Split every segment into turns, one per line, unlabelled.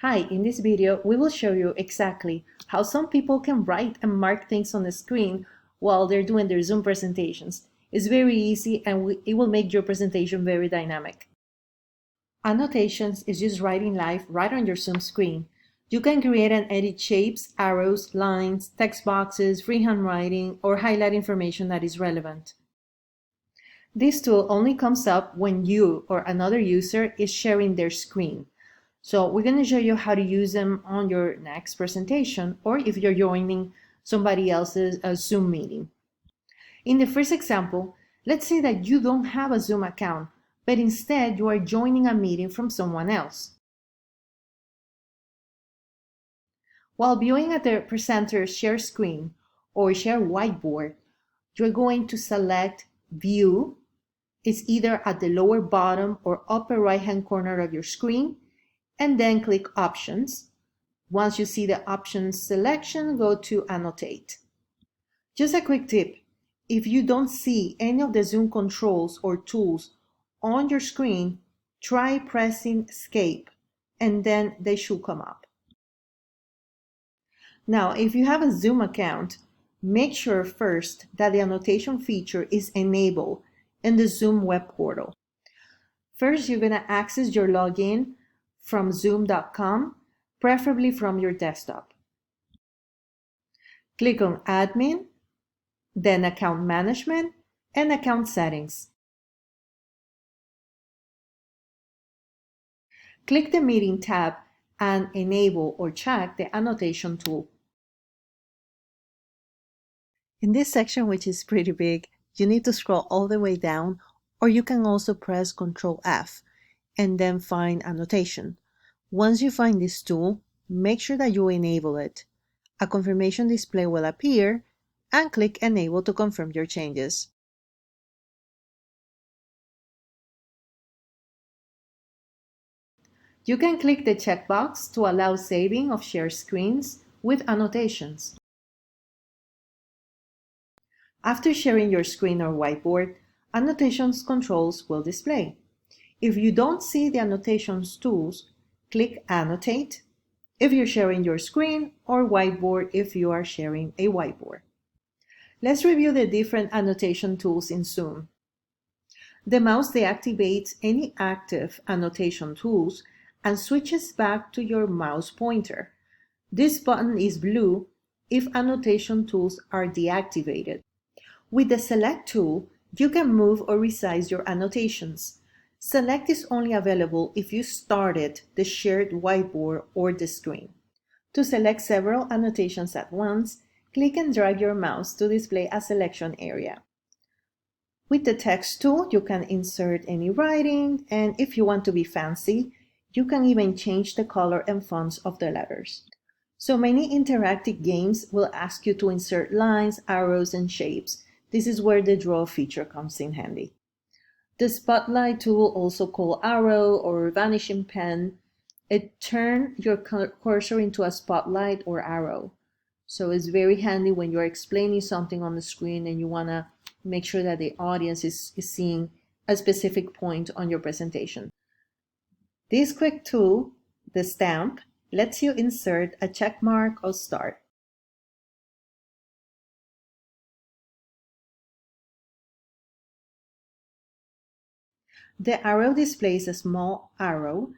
Hi, in this video, we will show you exactly how some people can write and mark things on the screen while they're doing their Zoom presentations. It's very easy and it will make your presentation very dynamic. Annotations is just writing live right on your Zoom screen. You can create and edit shapes, arrows, lines, text boxes, freehand writing, or highlight information that is relevant. This tool only comes up when you or another user is sharing their screen. So we're going to show you how to use them on your next presentation or if you're joining somebody else's Zoom meeting. In the first example, let's say that you don't have a Zoom account, but instead you are joining a meeting from someone else. While viewing at the presenter's share screen or share whiteboard, you're going to select View. It's either at the lower bottom or upper right-hand corner of your screen, and then click Options. Once you see the Options selection, go to Annotate. Just a quick tip, if you don't see any of the Zoom controls or tools on your screen, try pressing Escape, and then they should come up. Now, if you have a Zoom account, make sure first that the annotation feature is enabled in the Zoom web portal. First, you're going to access your login from zoom.com, preferably from your desktop. Click on Admin, then Account Management, and Account Settings. Click the Meeting tab and enable or check the Annotation tool. In this section, which is pretty big, you need to scroll all the way down, or you can also press Ctrl F and then find Annotation. Once you find this tool, make sure that you enable it. A confirmation display will appear, and click Enable to confirm your changes. You can click the checkbox to allow saving of shared screens with annotations. After sharing your screen or whiteboard, Annotations controls will display. If you don't see the Annotations tools, click Annotate if you're sharing your screen or whiteboard if you are sharing a whiteboard. Let's review the different annotation tools in Zoom. The mouse deactivates any active annotation tools and switches back to your mouse pointer. This button is blue if annotation tools are deactivated. With the Select tool, you can move or resize your annotations. Select is only available if you started the shared whiteboard or the screen. To select several annotations at once, click and drag your mouse to display a selection area. With the Text tool, you can insert any writing, and if you want to be fancy, you can even change the color and fonts of the letters. So many interactive games will ask you to insert lines, arrows, and shapes. This is where the Draw feature comes in handy. The Spotlight tool, also called Arrow or Vanishing Pen, it turns your cursor into a spotlight or arrow. So it's very handy when you're explaining something on the screen and you want to make sure that the audience is seeing a specific point on your presentation. This quick tool, the Stamp, lets you insert a check mark or start. The arrow displays a small arrow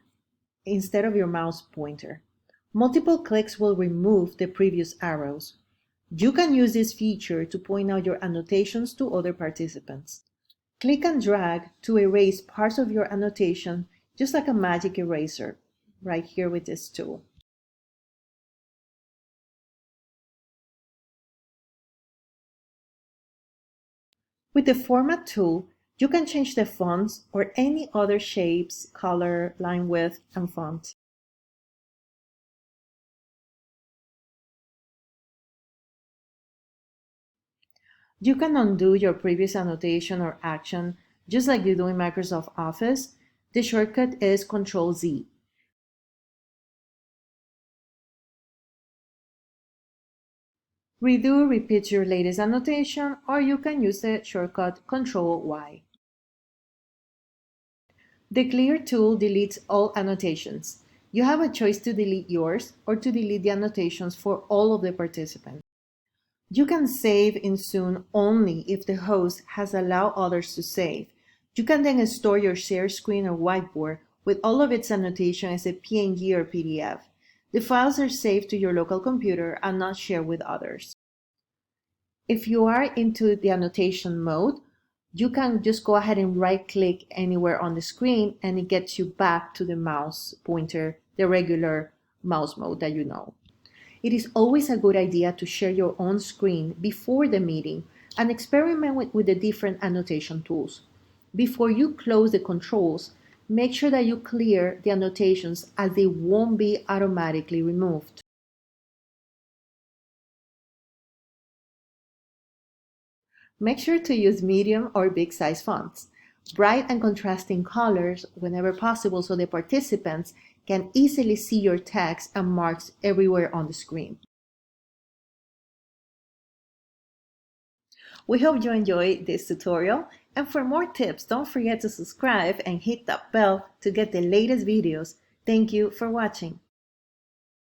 instead of your mouse pointer. Multiple clicks will remove the previous arrows. You can use this feature to point out your annotations to other participants. Click and drag to erase parts of your annotation, just like a magic eraser, right here with this tool. With the Format tool, you can change the fonts or any other shapes, color, line width, and font. You can undo your previous annotation or action just like you do in Microsoft Office. The shortcut is Ctrl-Z. Redo repeats your latest annotation, or you can use the shortcut Ctrl-Y. The Clear tool deletes all annotations. You have a choice to delete yours or to delete the annotations for all of the participants. You can save in Zoom only if the host has allowed others to save. You can then store your share screen or whiteboard with all of its annotation as a PNG or PDF. The files are saved to your local computer and not shared with others. If you are into the annotation mode, you can just go ahead and right-click anywhere on the screen and it gets you back to the mouse pointer, the regular mouse mode that you know. It is always a good idea to share your own screen before the meeting and experiment with the different annotation tools. Before you close the controls, make sure that you clear the annotations as they won't be automatically removed. Make sure to use medium or big size fonts. Bright and contrasting colors whenever possible so the participants can easily see your text and marks everywhere on the screen. We hope you enjoyed this tutorial, and for more tips, don't forget to subscribe and hit that bell to get the latest videos. Thank you for watching.